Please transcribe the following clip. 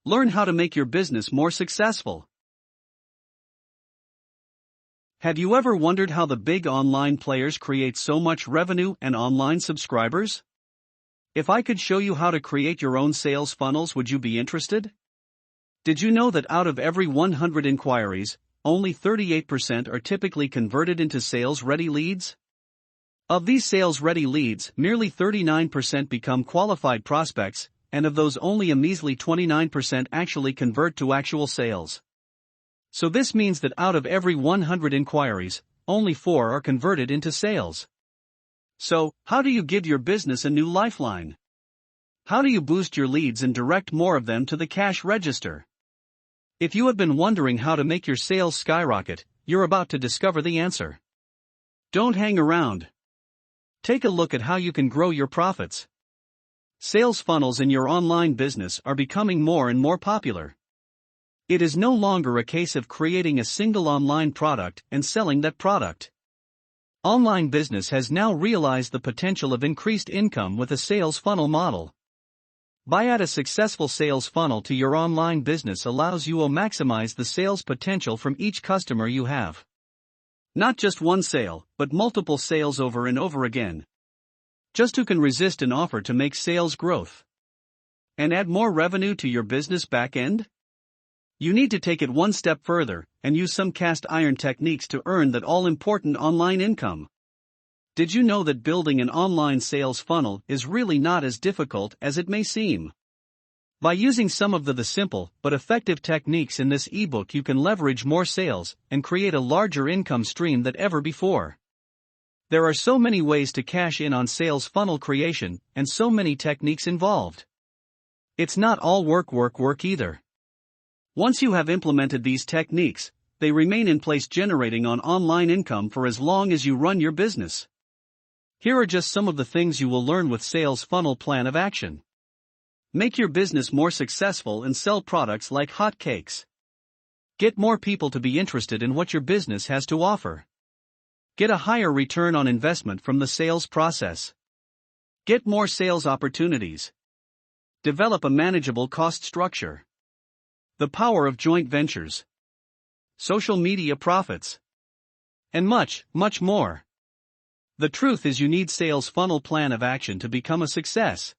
Learn how to make your business more successful. Have you ever wondered how the big online players create so much revenue and online subscribers? If I could show you how to create your own sales funnels, would you be interested? Did you know that out of every 100 inquiries, only 38% are typically converted into sales-ready leads? Of these sales-ready leads, merely 39% become qualified prospects, and of those only a measly 29% actually convert to actual sales. So this means that out of every 100 inquiries, only 4 are converted into sales. So, how do you give your business a new lifeline? How do you boost your leads and direct more of them to the cash register? If you have been wondering how to make your sales skyrocket, you're about to discover the answer. Don't hang around. Take a look at how you can grow your profits. Sales funnels in your online business are becoming more and more popular. It is no longer a case of creating a single online product and selling that product. Online business has now realized the potential of increased income with a sales funnel model. Adding a successful sales funnel to your online business allows you to maximize the sales potential from each customer you have. Not just one sale, but multiple sales over and over again. Just who can resist an offer to make sales growth and add more revenue to your business back end? You need to take it one step further and use some cast iron techniques to earn that all-important online income. Did you know that building an online sales funnel is really not as difficult as it may seem? By using some of the simple but effective techniques in this ebook, you can leverage more sales and create a larger income stream than ever before. There are so many ways to cash in on sales funnel creation and so many techniques involved. It's not all work either. Once you have implemented these techniques, they remain in place, generating on online income for as long as you run your business. Here are just some of the things you will learn with Sales Funnel Plan of Action. Make your business more successful and sell products like hotcakes. Get more people to be interested in what your business has to offer. Get a higher return on investment from the sales process. Get more sales opportunities. Develop a manageable cost structure. The power of joint ventures. Social media profits. And much, much more. The truth is, you need Sales Funnel Plan of Action to become a success.